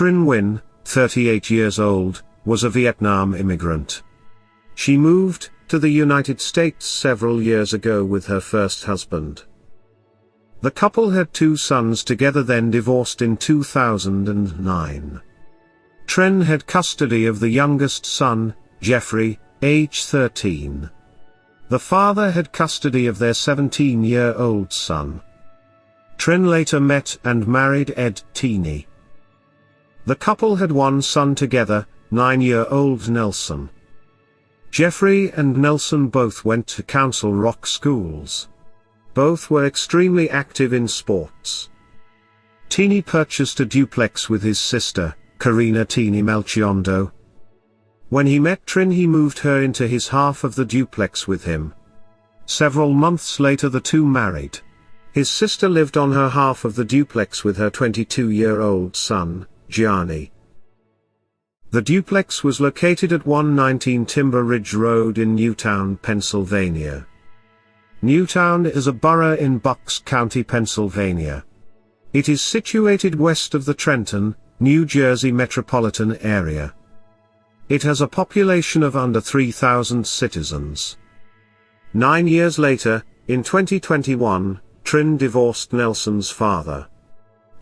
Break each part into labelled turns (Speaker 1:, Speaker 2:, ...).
Speaker 1: Tinh Nguyen, 38 years old, was a Vietnam immigrant. She moved to the United States several years ago with her first husband. The couple had 2 sons together, then divorced in 2009. Tinh had custody of the youngest son, Jeffrey, age 13. The father had custody of their 17-year-old son. Tinh later met and married Ed Teeny. The couple had 1 son together, 9-year-old Nelson. Jeffrey and Nelson both went to Council Rock schools. Both were extremely active in sports. Teeny purchased a duplex with his sister, Karina Teeny Melchiondo. When he met Tinh, he moved her into his half of the duplex with him. Several months later the two married. His sister lived on her half of the duplex with her 22-year-old son, Gianni. The duplex was located at 119 Timber Ridge Road in Newtown, Pennsylvania. Newtown is a borough in Bucks County, Pennsylvania. It is situated west of the Trenton, New Jersey metropolitan area. It has a population of under 3,000 citizens. 9 years later, in 2021, Tinh divorced Nelson's father.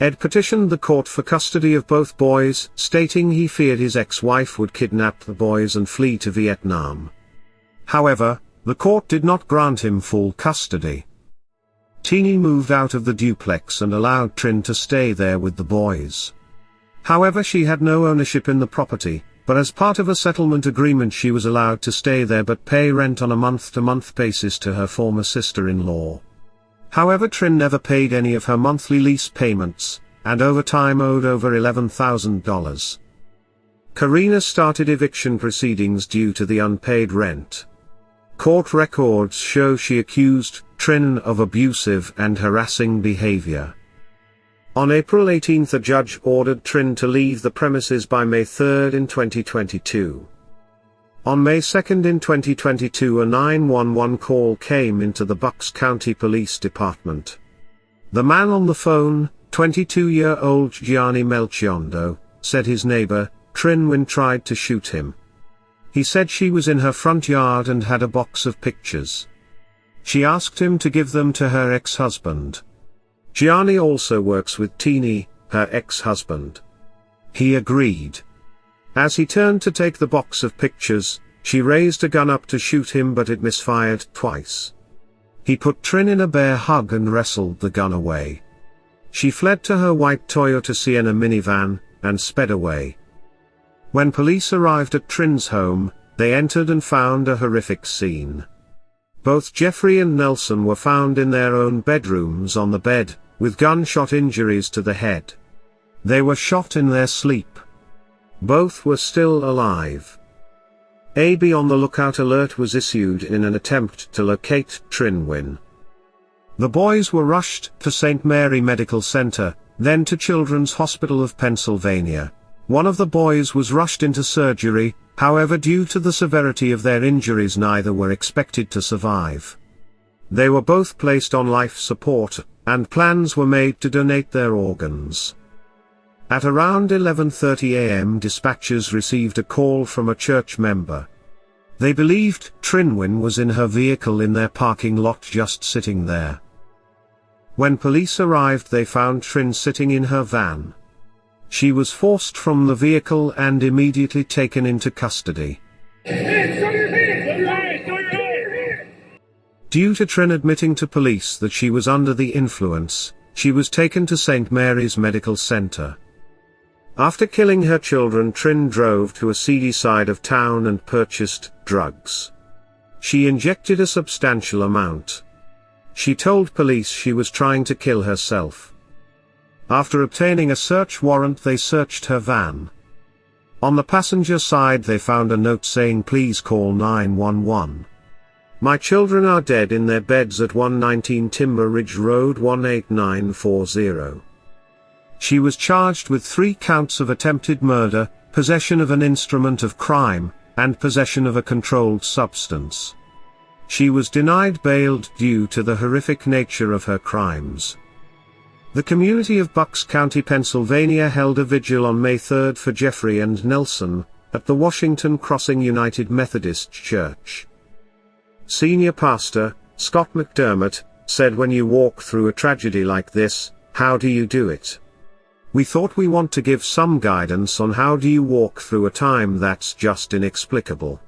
Speaker 1: Ed petitioned the court for custody of both boys, stating he feared his ex-wife would kidnap the boys and flee to Vietnam. However, the court did not grant him full custody. Teeny moved out of the duplex and allowed Tinh to stay there with the boys. However, she had no ownership in the property, but as part of a settlement agreement she was allowed to stay there but pay rent on a month-to-month basis to her former sister-in-law. However, Tinh never paid any of her monthly lease payments, and over time owed over $11,000. Karina started eviction proceedings due to the unpaid rent. Court records show she accused Tinh of abusive and harassing behavior. On April 18 a judge ordered Tinh to leave the premises by May 3 in 2022. On May 2 in 2022 a 911 call came into the Bucks County Police Department. The man on the phone, 22-year-old Gianni Melchiondo, said his neighbor, Tinh Nguyen, tried to shoot him. He said she was in her front yard and had a box of pictures. She asked him to give them to her ex-husband. Gianni also works with Teeny, her ex-husband. He agreed. As he turned to take the box of pictures, she raised a gun up to shoot him, but it misfired twice. He put Tinh in a bear hug and wrestled the gun away. She fled to her white Toyota Sienna minivan, and sped away. When police arrived at Tinh home, they entered and found a horrific scene. Both Jeffrey and Nelson were found in their own bedrooms on the bed, with gunshot injuries to the head. They were shot in their sleep. Both were still alive. A "Be on the lookout" alert was issued in an attempt to locate Tinh Nguyen. The boys were rushed to St. Mary Medical Center, then to Children's Hospital of Pennsylvania. One of the boys was rushed into surgery, however, due to the severity of their injuries neither were expected to survive. They were both placed on life support, and plans were made to donate their organs. At around 11:30 a.m. dispatchers received a call from a church member. They believed Tinh Nguyen was in her vehicle in their parking lot just sitting there. When police arrived they found Tinh sitting in her van. She was forced from the vehicle and immediately taken into custody. Due to Tinh admitting to police that she was under the influence, she was taken to St. Mary's Medical Center. After killing her children, Tinh drove to a seedy side of town and purchased drugs. She injected a substantial amount. She told police she was trying to kill herself. After obtaining a search warrant they searched her van. On the passenger side they found a note saying, "Please call 911. My children are dead in their beds at 119 Timber Ridge Road 18940. She was charged with 3 counts of attempted murder, possession of an instrument of crime, and possession of a controlled substance. She was denied bail due to the horrific nature of her crimes. The community of Bucks County, Pennsylvania held a vigil on May 3 for Jeffrey and Nelson, at the Washington Crossing United Methodist Church. Senior pastor, Scott McDermott, said, "When you walk through a tragedy like this, how do you do it? We thought we want to give some guidance on how do you walk through a time that's just inexplicable."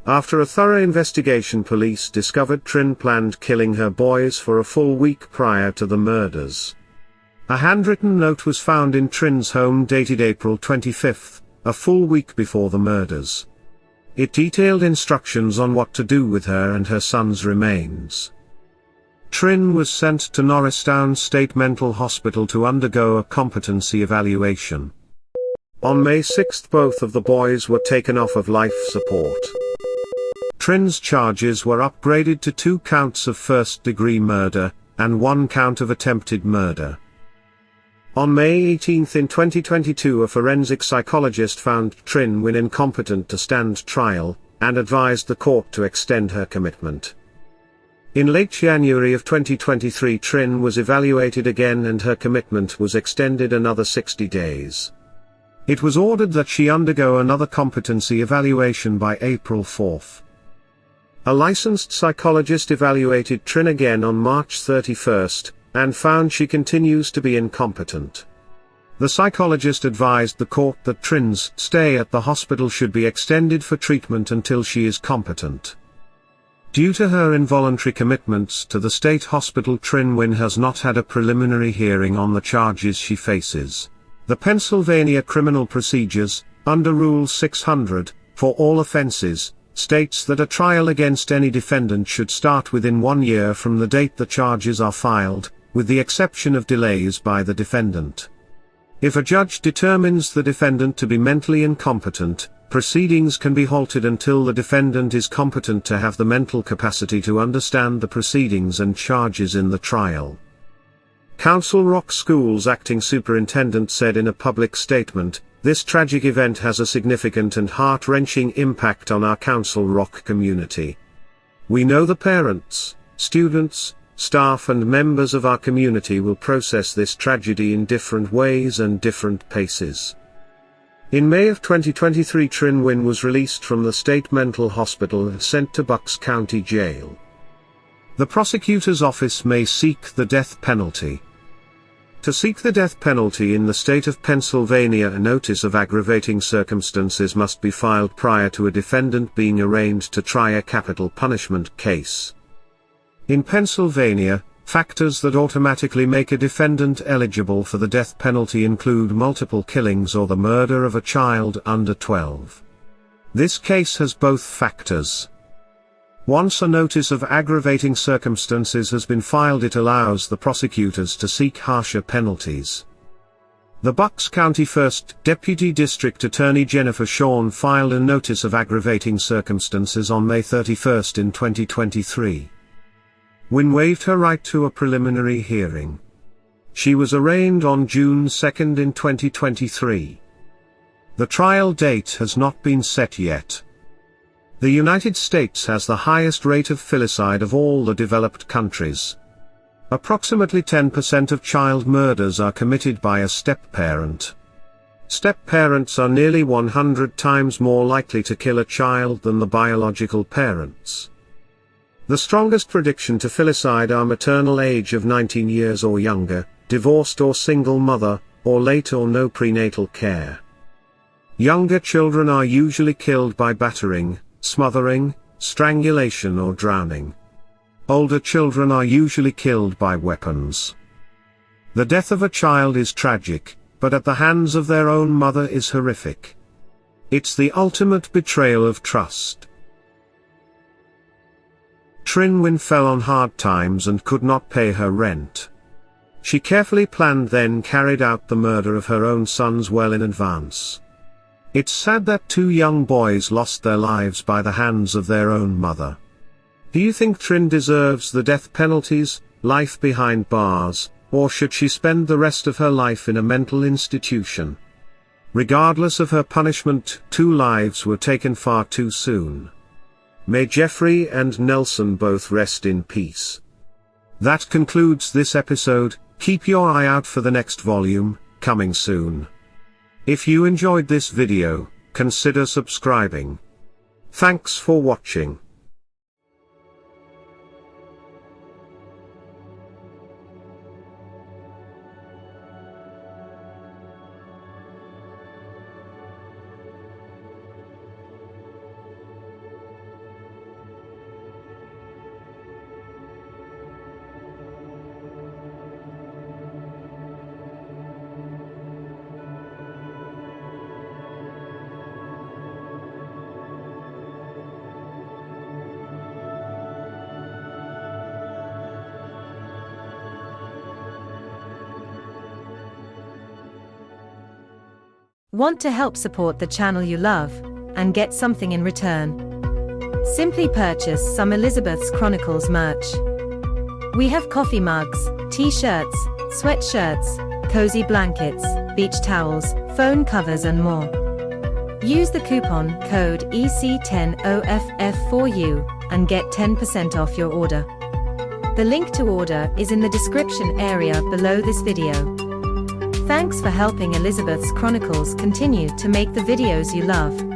Speaker 1: After a thorough investigation, police discovered Trin planned killing her boys for a full week prior to the murders. A handwritten note was found in Trin's home dated April 25, a full week before the murders. It detailed instructions on what to do with her and her son's remains. Trin was sent to Norristown State Mental Hospital to undergo a competency evaluation. On May 6, both of the boys were taken off of life support. Trin's charges were upgraded to 2 counts of first-degree murder, and 1 count of attempted murder. On May 18 in 2022, a forensic psychologist found Trin Nguyen incompetent to stand trial, and advised the court to extend her commitment. In late January of 2023, Trin was evaluated again and her commitment was extended another 60 days. It was ordered that she undergo another competency evaluation by April 4. A licensed psychologist evaluated Trin again on March 31, and found she continues to be incompetent. The psychologist advised the court that Trin's stay at the hospital should be extended for treatment until she is competent. Due to her involuntary commitments to the state hospital, Trin Nguyen has not had a preliminary hearing on the charges she faces. The Pennsylvania Criminal Procedures, under Rule 600, for all offenses, states that a trial against any defendant should start within 1 year from the date the charges are filed, with the exception of delays by the defendant. If a judge determines the defendant to be mentally incompetent, proceedings can be halted until the defendant is competent to have the mental capacity to understand the proceedings and charges in the trial. Council Rock School's acting superintendent said in a public statement, "This tragic event has a significant and heart-wrenching impact on our Council Rock community. We know the parents, students, staff and members of our community will process this tragedy in different ways and different paces." In May of 2023, Trin Nguyen was released from the state mental hospital and sent to Bucks County Jail. The prosecutor's office may seek the death penalty. To seek the death penalty in the state of Pennsylvania, a notice of aggravating circumstances must be filed prior to a defendant being arraigned to try a capital punishment case. In Pennsylvania, factors that automatically make a defendant eligible for the death penalty include multiple killings or the murder of a child under 12. This case has both factors. Once a notice of aggravating circumstances has been filed, it allows the prosecutors to seek harsher penalties. The Bucks County 1st Deputy District Attorney Jennifer Shawn filed a notice of aggravating circumstances on May 31 in 2023. Nguyen waived her right to a preliminary hearing. She was arraigned on June 2 in 2023. The trial date has not been set yet. The United States has the highest rate of filicide of all the developed countries. Approximately 10% of child murders are committed by a step-parent. Step-parents are nearly 100 times more likely to kill a child than the biological parents. The strongest prediction to filicide are maternal age of 19 years or younger, divorced or single mother, or late or no prenatal care. Younger children are usually killed by battering, smothering, strangulation or drowning. Older children are usually killed by weapons. The death of a child is tragic, but at the hands of their own mother is horrific. It's the ultimate betrayal of trust. Trin Nguyen fell on hard times and could not pay her rent. She carefully planned, then carried out the murder of her own sons well in advance. It's sad that 2 young boys lost their lives by the hands of their own mother. Do you think Trin deserves the death penalties, life behind bars, or should she spend the rest of her life in a mental institution? Regardless of her punishment, 2 lives were taken far too soon. May Jeffrey and Nelson both rest in peace. That concludes this episode. Keep your eye out for the next volume, coming soon. If you enjoyed this video, consider subscribing. Thanks for watching.
Speaker 2: Want to help support the channel you love, and get something in return? Simply purchase some Elizabeth's Chronicles merch. We have coffee mugs, t-shirts, sweatshirts, cozy blankets, beach towels, phone covers and more. Use the coupon code EC10OFF4U and get 10% off your order. The link to order is in the description area below this video. Thanks for helping Elizabeth's Chronicles continue to make the videos you love.